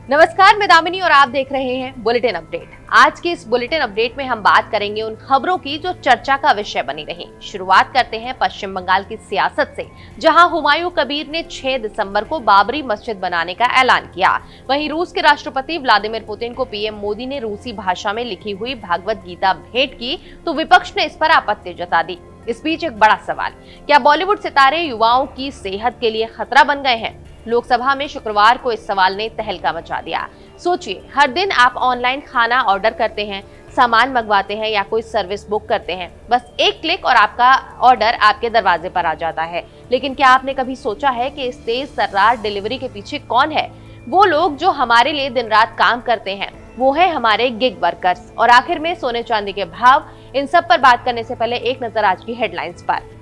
नमस्कार, मैं दामिनी और आप देख रहे हैं बुलेटिन अपडेट। आज के इस बुलेटिन अपडेट में हम बात करेंगे उन खबरों की जो चर्चा का विषय बनी रही। शुरुआत करते हैं पश्चिम बंगाल की सियासत से, जहां हुमायूं कबीर ने 6 दिसंबर को बाबरी मस्जिद बनाने का ऐलान किया। वहीं रूस के राष्ट्रपति व्लादिमीर पुतिन को पीएम मोदी ने रूसी भाषा में लिखी हुई भागवत गीता भेंट की, तो विपक्ष ने इस पर आपत्ति जता दी। इस बीच एक बड़ा सवाल, क्या बॉलीवुड सितारे युवाओं की सेहत के लिए खतरा बन गए हैं? लोकसभा में शुक्रवार को इस सवाल ने तहलका मचा दिया। सोचिए, हर दिन आप ऑनलाइन खाना ऑर्डर करते हैं, सामान मंगवाते हैं या कोई सर्विस बुक करते हैं। बस एक क्लिक और आपका ऑर्डर आपके दरवाजे पर आ जाता है। लेकिन क्या आपने कभी सोचा है कि इस तेज तर्रार डिलीवरी के पीछे कौन है? वो लोग जो हमारे लिए दिन रात काम करते हैं, वो है हमारे गिग वर्कर्स। और आखिर में सोने चांदी के भाव, इन सब पर बात करने से पहले एक नजर आज की हेडलाइंस पर।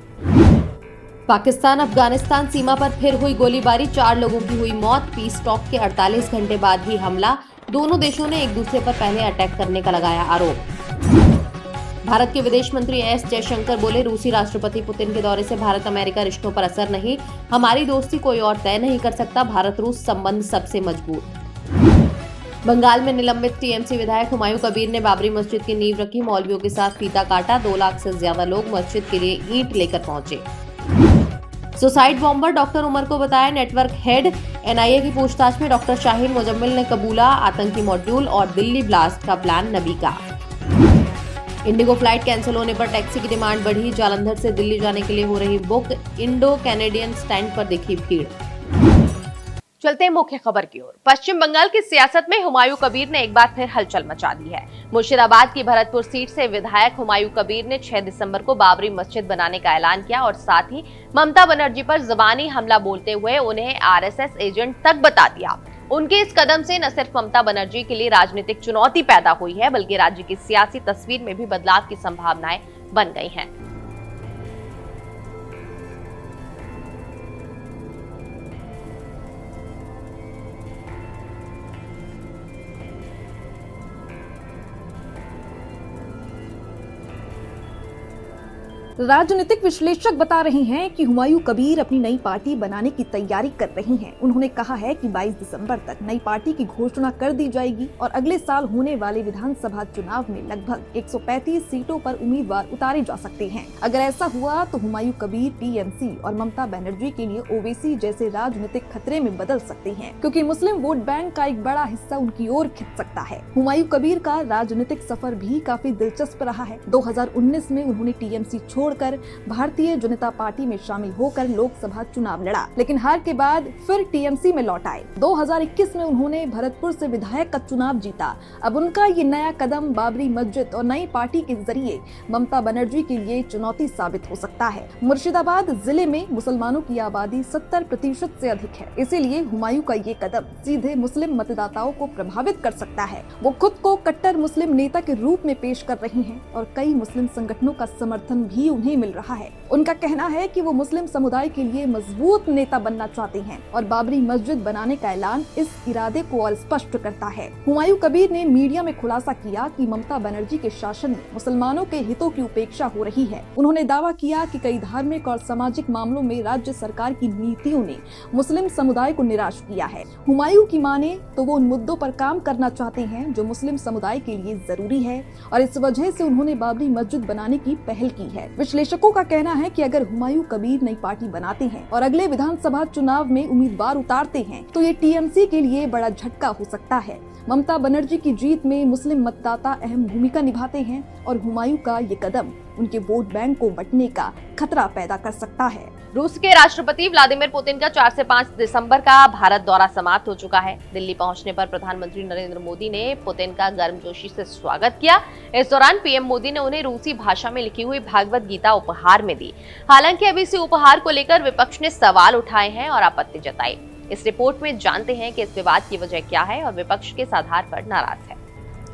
पाकिस्तान अफगानिस्तान सीमा पर फिर हुई गोलीबारी, 4 लोगों की हुई मौत। पीस टॉक के 48 घंटे बाद भी हमला, दोनों देशों ने एक दूसरे पर पहले अटैक करने का लगाया आरोप। भारत के विदेश मंत्री एस जयशंकर बोले, रूसी राष्ट्रपति पुतिन के दौरे से भारत अमेरिका रिश्तों पर असर नहीं, हमारी दोस्ती कोई और तय नहीं कर सकता, भारत रूस संबंध सबसे मजबूत। बंगाल में निलंबित टीएमसी विधायक हुमायूं कबीर ने बाबरी मस्जिद की नींव रखी, मौलवियों के साथ फीता काटा। 2 लाख से ज्यादा लोग मस्जिद के लिए ईंट लेकर पहुंचे। सुसाइड बॉम्बर डॉक्टर उमर को बताया नेटवर्क हेड। एनआईए की पूछताछ में डॉक्टर शाहीन मुजम्मिल ने कबूला आतंकी मॉड्यूल और दिल्ली ब्लास्ट का प्लान नबी का। इंडिगो फ्लाइट कैंसिल होने पर टैक्सी की डिमांड बढ़ी, जालंधर से दिल्ली जाने के लिए हो रही बुक। इंडो कैनेडियन स्टैंड पर दिखी भीड़। चलते हैं मुख्य खबर की ओर। पश्चिम बंगाल की सियासत में हुमायूं कबीर ने एक बार फिर हलचल मचा दी है। मुर्शिदाबाद की भरतपुर सीट से विधायक हुमायूं कबीर ने 6 दिसंबर को बाबरी मस्जिद बनाने का ऐलान किया और साथ ही ममता बनर्जी पर जुबानी हमला बोलते हुए उन्हें आरएसएस एजेंट तक बता दिया। उनके इस कदम से न सिर्फ ममता बनर्जी के लिए राजनीतिक चुनौती पैदा हुई है, बल्कि राज्य की सियासी तस्वीर में भी बदलाव की संभावनाएं बन गई हैं। राजनीतिक विश्लेषक बता रहे हैं कि हुमायूं कबीर अपनी नई पार्टी बनाने की तैयारी कर रही हैं। उन्होंने कहा है कि 22 दिसंबर तक नई पार्टी की घोषणा कर दी जाएगी और अगले साल होने वाले विधानसभा चुनाव में लगभग 135 सीटों पर उम्मीदवार उतारे जा सकते हैं। अगर ऐसा हुआ तो हुमायूं कबीर टीएमसी और ममता बनर्जी के लिए ओवैसी जैसे राजनीतिक खतरे में बदल सकते हैं, क्योंकि मुस्लिम वोट बैंक का एक बड़ा हिस्सा उनकी ओर खिंच सकता है। हुमायूं कबीर का राजनीतिक सफर भी काफी दिलचस्प रहा है। 2019 में उन्होंने टीएमसी छोड़कर भारतीय जनता पार्टी में शामिल होकर लोकसभा चुनाव लड़ा, लेकिन हार के बाद फिर टीएमसी में लौट आए। 2021 में उन्होंने भरतपुर से विधायक का चुनाव जीता। अब उनका ये नया कदम बाबरी मस्जिद और नई पार्टी के जरिए ममता बनर्जी के लिए चुनौती साबित हो सकता है। मुर्शिदाबाद जिले में मुसलमानों की आबादी 70% से अधिक है, इसीलिए हुमायूं का ये कदम सीधे मुस्लिम मतदाताओं को प्रभावित कर सकता है। वो खुद को कट्टर मुस्लिम नेता के रूप में पेश कर रही हैं और कई मुस्लिम संगठनों का समर्थन भी उन्हें मिल रहा है। उनका कहना है कि वो मुस्लिम समुदाय के लिए मजबूत नेता बनना चाहते हैं और बाबरी मस्जिद बनाने का ऐलान इस इरादे को और स्पष्ट करता है। हुमायूं कबीर ने मीडिया में खुलासा किया कि ममता बनर्जी के शासन में मुसलमानों के हितों की उपेक्षा हो रही है। उन्होंने दावा किया कि कई धार्मिक और सामाजिक मामलों में राज्य सरकार की नीतियों ने मुस्लिम समुदाय को निराश किया है। हुमायूं की माने तो वो उन मुद्दों पर काम करना चाहते हैं जो मुस्लिम समुदाय के लिए जरूरी है और इस वजह से उन्होंने बाबरी मस्जिद बनाने की पहल की है। विश्लेषकों का कहना है कि अगर हुमायूं कबीर नई पार्टी बनाते हैं और अगले विधानसभा चुनाव में उम्मीदवार उतारते हैं तो ये टीएमसी के लिए बड़ा झटका हो सकता है। ममता बनर्जी की जीत में मुस्लिम मतदाता अहम भूमिका निभाते हैं और हुमायूं का ये कदम उनके वोट बैंक को बंटने का खतरा पैदा कर सकता है। रूस के राष्ट्रपति व्लादिमीर पुतिन का 4 से 5 दिसंबर का भारत दौरा समाप्त हो चुका है। दिल्ली पहुंचने पर प्रधानमंत्री नरेंद्र मोदी ने पुतिन का गर्मजोशी से स्वागत किया। इस दौरान पीएम मोदी ने उन्हें रूसी भाषा में लिखी हुई भागवत गीता उपहार में दी। हालांकि अभी इसी उपहार को लेकर विपक्ष ने सवाल उठाए हैं और आपत्ति जताई। इस रिपोर्ट में जानते हैं कि इस विवाद की वजह क्या है और विपक्ष किस आधार पर नाराज है।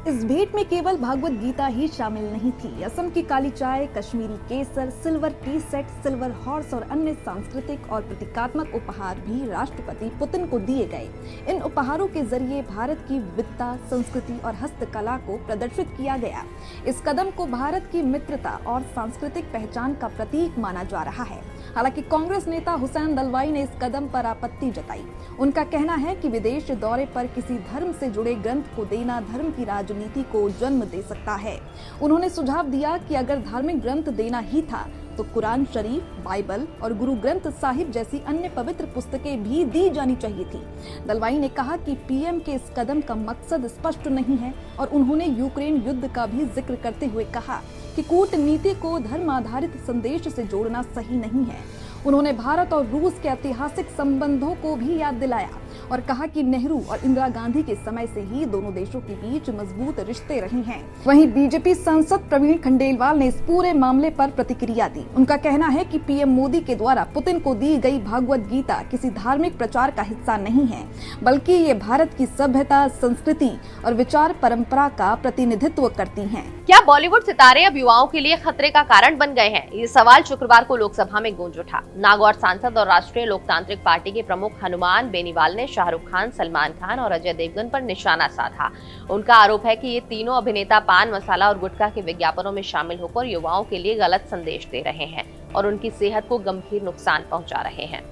इस भेंट में केवल भागवत गीता ही शामिल नहीं थी। असम की काली चाय, कश्मीरी केसर, silver tea set, silver horse और अन्य सांस्कृतिक और प्रतीकात्मक उपहार भी राष्ट्रपति पुतिन को दिए गए। इन उपहारों के जरिए भारत की विविधता, संस्कृति और हस्तकला को प्रदर्शित किया गया। इस कदम को भारत की मित्रता और सांस्कृतिक पहचान का प्रतीक माना जा रहा है। हालांकि कांग्रेस नेता हुसैन दलवाई ने इस कदम पर आपत्ति जताई। उनका कहना है कि विदेश दौरे पर किसी धर्म से जुड़े ग्रंथ को देना धर्म की राजनीति को जन्म दे सकता है। उन्होंने सुझाव दिया कि अगर धार्मिक ग्रंथ देना ही था तो कुरान शरीफ, बाइबल और गुरु ग्रंथ साहिब जैसी अन्य पवित्र पुस्तकें भी दी जानी चाहिए थी। दलवाई ने कहा कि पीएम के इस कदम का मकसद स्पष्ट नहीं है और उन्होंने यूक्रेन युद्ध का भी जिक्र करते हुए कहा कि कूटनीति को धर्म आधारित संदेश से जोड़ना सही नहीं है। उन्होंने भारत और रूस के ऐतिहासिक संबंधों को भी याद दिलाया और कहा कि नेहरू और इंदिरा गांधी के समय से ही दोनों देशों के बीच मजबूत रिश्ते रहे हैं। वहीं बीजेपी सांसद प्रवीण खंडेलवाल ने इस पूरे मामले पर प्रतिक्रिया दी। उनका कहना है कि पीएम मोदी के द्वारा पुतिन को दी गई भगवद गीता किसी धार्मिक प्रचार का हिस्सा नहीं है, बल्कि ये भारत की सभ्यता, संस्कृति और विचार परंपरा का प्रतिनिधित्व करती हैं। क्या बॉलीवुड सितारे अब युवाओं के लिए खतरे का कारण बन गए हैं? ये सवाल शुक्रवार को लोकसभा में गूंज उठा। नागौर सांसद और राष्ट्रीय लोकतांत्रिक पार्टी के प्रमुख हनुमान बेनीवाल ने शाहरुख खान, सलमान खान और अजय देवगन पर निशाना साधा। उनका आरोप है कि ये तीनों अभिनेता पान मसाला और गुटखा के विज्ञापनों में शामिल होकर युवाओं के लिए गलत संदेश दे रहे हैं और उनकी सेहत को गंभीर नुकसान पहुंचा रहे हैं।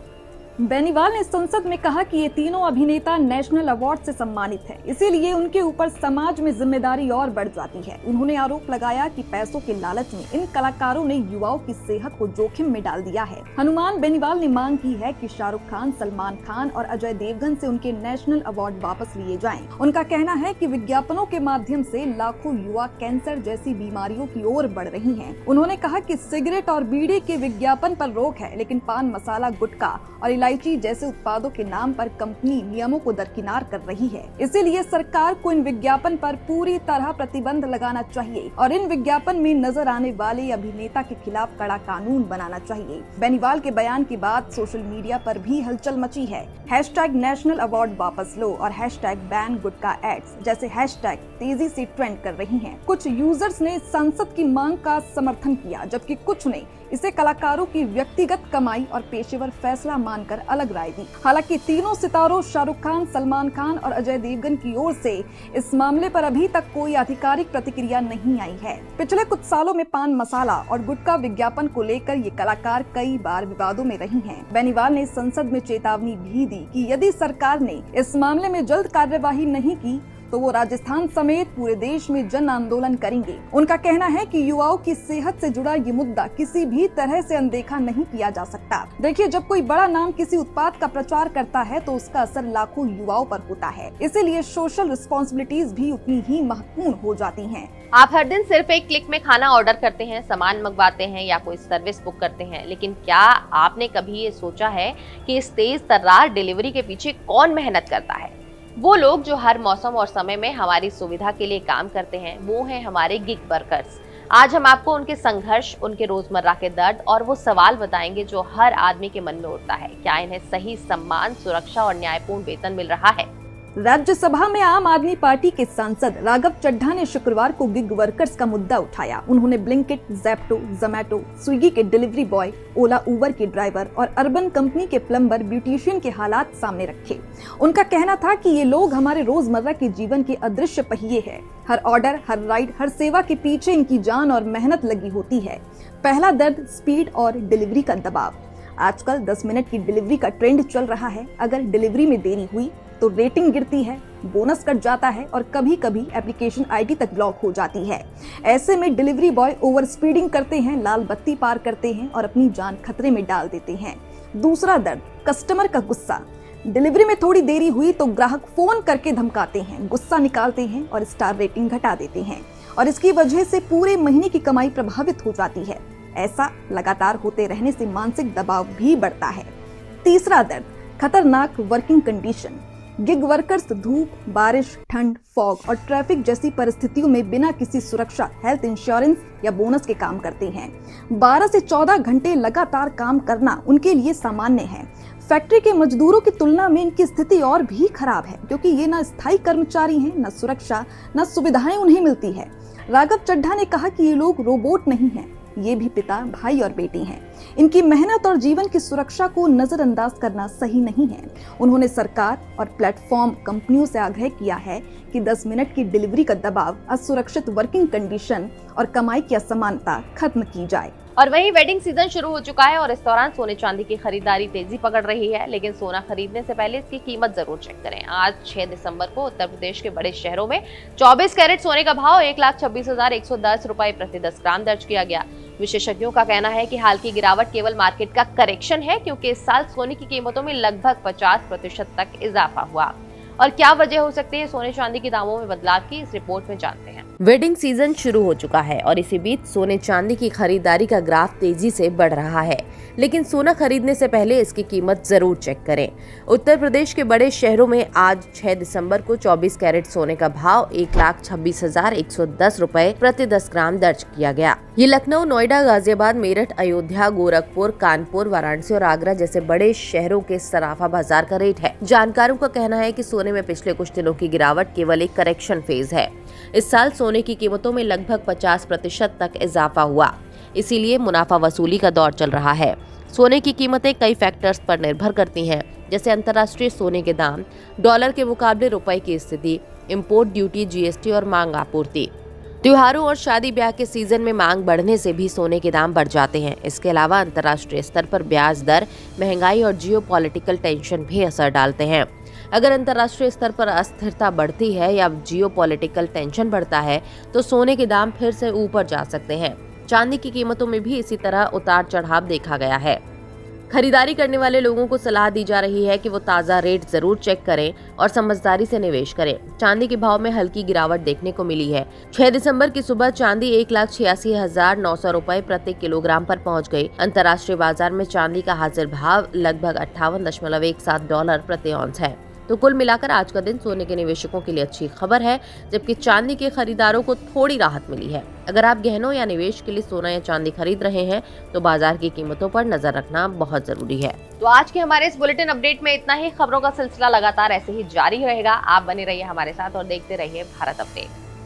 बेनीवाल ने संसद में कहा कि ये तीनों अभिनेता नेशनल अवार्ड से सम्मानित हैं, इसीलिए उनके ऊपर समाज में जिम्मेदारी और बढ़ जाती है। उन्होंने आरोप लगाया कि पैसों के लालच में इन कलाकारों ने युवाओं की सेहत को जोखिम में डाल दिया है। हनुमान बेनीवाल ने मांग की है कि शाहरुख खान, सलमान खान और अजय देवगन से उनके नेशनल अवार्ड वापस लिए जाएं। उनका कहना है कि विज्ञापनों के माध्यम से लाखों युवा कैंसर जैसी बीमारियों की ओर बढ़ रही हैं। उन्होंने कहा कि सिगरेट और बीड़ी के विज्ञापन पर रोक है, लेकिन पान मसाला, गुटखा और इलायची जैसे उत्पादों के नाम पर कंपनी नियमों को दरकिनार कर रही है। इसीलिए सरकार को इन विज्ञापन पर पूरी तरह प्रतिबंध लगाना चाहिए और इन विज्ञापन में नजर आने वाले अभिनेता के खिलाफ कड़ा कानून बनाना चाहिए। बेनीवाल के बयान के बाद सोशल मीडिया पर भी हलचल मची है। #नेशनल अवार्ड वापस लो और #बैन गुटखा एड्स जैसे हैशटैग तेजी से ट्रेंड कर रही हैं। कुछ यूजर्स ने संसद की मांग का समर्थन किया, जबकि कुछ ने इसे कलाकारों की व्यक्तिगत कमाई और पेशेवर फैसला मानकर अलग राय दी। हालांकि तीनों सितारों शाहरुख खान, सलमान खान और अजय देवगन की ओर से इस मामले पर अभी तक कोई आधिकारिक प्रतिक्रिया नहीं आई है। पिछले कुछ सालों में पान मसाला और गुटखा विज्ञापन को लेकर ये कलाकार कई बार विवादों में रही हैं। बेनीवाल ने संसद में चेतावनी भी दी कि यदि सरकार ने इस मामले में जल्द कार्यवाही नहीं की तो वो राजस्थान समेत पूरे देश में जन आंदोलन करेंगे। उनका कहना है कि युवाओं की सेहत से जुड़ा ये मुद्दा किसी भी तरह से अनदेखा नहीं किया जा सकता। देखिए, जब कोई बड़ा नाम किसी उत्पाद का प्रचार करता है तो उसका असर लाखों युवाओं पर होता है। इसीलिए सोशल रिस्पॉन्सिबिलिटीज भी उतनी ही महत्वपूर्ण हो जाती हैं। आप हर दिन सिर्फ एक क्लिक में खाना ऑर्डर करते हैं, सामान मंगवाते हैं या कोई सर्विस बुक करते हैं, लेकिन क्या आपने कभी ये सोचा है कि इस तेज तर्रार डिलीवरी के पीछे कौन मेहनत करता है? वो लोग जो हर मौसम और समय में हमारी सुविधा के लिए काम करते हैं, वो हैं हमारे गिग वर्कर्स। आज हम आपको उनके संघर्ष, उनके रोजमर्रा के दर्द और वो सवाल बताएंगे जो हर आदमी के मन में उठता है। क्या इन्हें सही सम्मान, सुरक्षा और न्यायपूर्ण वेतन मिल रहा है? राज्यसभा में आम आदमी पार्टी के सांसद राघव चड्ढा ने शुक्रवार को गिग वर्कर्स का मुद्दा उठाया। उन्होंने ब्लिंकिट, ज़ेप्टो, ज़ोमैटो, स्विगी के डिलीवरी बॉय, ओला उबर के ड्राइवर और अर्बन कंपनी के प्लम्बर, ब्यूटिशियन के हालात सामने रखे। उनका कहना था कि ये लोग हमारे रोजमर्रा के जीवन के अदृश्य पहिए हैं। हर ऑर्डर, हर राइड, हर सेवा के पीछे इनकी जान और मेहनत लगी होती है। पहला दर्द स्पीड और डिलीवरी का दबाव। आजकल 10 मिनट की डिलीवरी का ट्रेंड चल रहा है। अगर डिलीवरी में देरी हुई तो रेटिंग गिरती है, बोनस कट जाता है और कभी-कभी एप्लीकेशन आईडी तक ब्लॉक हो जाती है। ऐसे में डिलीवरी बॉय ओवर स्पीडिंग करते हैं, लाल बत्ती पार करते हैं और अपनी जान खतरे में डाल देते हैं। दूसरा दर्द, कस्टमर का गुस्सा। डिलीवरी में थोड़ी देरी हुई तो ग्राहक फोन करके धमकाते हैं, गुस्सा निकालते हैं और स्टार रेटिंग घटा देते हैं और इसकी वजह से पूरे महीने की कमाई प्रभावित हो जाती है। ऐसा लगातार होते रहने से मानसिक दबाव भी बढ़ता है। तीसरा दर्द, खतरनाक वर्किंग कंडीशन। गिग वर्कर्स धूप, बारिश, ठंड, फॉग और ट्रैफिक जैसी परिस्थितियों में बिना किसी सुरक्षा, हेल्थ इंश्योरेंस या बोनस के काम करते हैं। 12 से 14 घंटे लगातार काम करना उनके लिए सामान्य है। फैक्ट्री के मजदूरों की तुलना में इनकी स्थिति और भी खराब है, क्योंकि ये ना स्थायी कर्मचारी हैं, न सुरक्षा, न सुविधाएं उन्हें मिलती है। राघव चड्ढा ने कहा कि ये लोग रोबोट नहीं हैं, ये भी पिता, भाई और बेटी हैं। इनकी मेहनत और जीवन की सुरक्षा को नजरअंदाज करना सही नहीं है। उन्होंने सरकार और प्लेटफॉर्म कंपनियों से आग्रह किया है कि 10 मिनट की डिलीवरी का दबाव, असुरक्षित वर्किंग कंडीशन और कमाई की असमानता खत्म की जाए। और वहीं वेडिंग सीजन शुरू हो चुका है और इस दौरान सोने चांदी की खरीदारी तेजी पकड़ रही है, लेकिन सोना खरीदने से पहले इसकी कीमत जरूर चेक करें। आज 6 दिसंबर को उत्तर प्रदेश के बड़े शहरों में 24 कैरेट सोने का भाव 1,26,110 रुपए प्रति 10 ग्राम दर्ज किया गया। विशेषज्ञों का कहना है कि हाल की गिरावट केवल मार्केट का करेक्शन है, क्योंकि इस साल सोने की कीमतों में लगभग 50% तक इजाफा हुआ। और क्या वजह हो सकती है सोने चांदी के दामों में बदलाव की, इस रिपोर्ट में जानते हैं। वेडिंग सीजन शुरू हो चुका है और इसी बीच सोने चांदी की खरीदारी का ग्राफ तेजी से बढ़ रहा है, लेकिन सोना खरीदने से पहले इसकी कीमत जरूर चेक करें। उत्तर प्रदेश के बड़े शहरों में आज 6 दिसंबर को 24 कैरेट सोने का भाव 1,26,110 रुपए प्रति 10 ग्राम दर्ज किया गया। ये लखनऊ, नोएडा, गाजियाबाद, मेरठ, अयोध्या, गोरखपुर, कानपुर, वाराणसी और आगरा जैसे बड़े शहरों के सराफा बाजार का रेट है। जानकारों का कहना है कि सोने में पिछले कुछ दिनों की गिरावट केवल एक करेक्शन फेज है। इस साल सोने की कीमतों में लगभग 50% तक इजाफा हुआ, इसीलिए मुनाफा वसूली का दौर चल रहा है। सोने की कीमतें कई फैक्टर्स पर निर्भर करती हैं, जैसे अंतर्राष्ट्रीय सोने के दाम, डॉलर के मुकाबले रुपए की स्थिति, इंपोर्ट ड्यूटी, जीएसटी और मांग आपूर्ति। त्योहारों और शादी ब्याह के सीजन में मांग बढ़ने से भी सोने के दाम बढ़ जाते हैं। इसके अलावा अंतर्राष्ट्रीय स्तर पर ब्याज दर, महंगाई और जियोपॉलिटिकल टेंशन भी असर डालते हैं। अगर अंतर्राष्ट्रीय स्तर पर अस्थिरता बढ़ती है या जियोपॉलिटिकल टेंशन बढ़ता है तो सोने के दाम फिर से ऊपर जा सकते हैं। चांदी की कीमतों में भी इसी तरह उतार चढ़ाव देखा गया है। खरीदारी करने वाले लोगों को सलाह दी जा रही है कि वो ताज़ा रेट जरूर चेक करें और समझदारी से निवेश करें। चांदी के भाव में हल्की गिरावट देखने को मिली है। 6 दिसंबर की सुबह चांदी 1,86,900 रुपए प्रति किलोग्राम पर पहुंच गई। अंतर्राष्ट्रीय बाजार में चांदी का हाजिर भाव लगभग $58.17 प्रति औंस है। तो कुल मिलाकर आज का दिन सोने के निवेशकों के लिए अच्छी खबर है, जबकि चांदी के खरीदारों को थोड़ी राहत मिली है। अगर आप गहनों या निवेश के लिए सोना या चांदी खरीद रहे हैं तो बाजार की कीमतों पर नजर रखना बहुत जरूरी है। तो आज के हमारे इस बुलेटिन अपडेट में इतना ही। खबरों का सिलसिला लगातार ऐसे ही जारी रहेगा। आप बने रहिए हमारे साथ और देखते रहिए भारत अपडेट।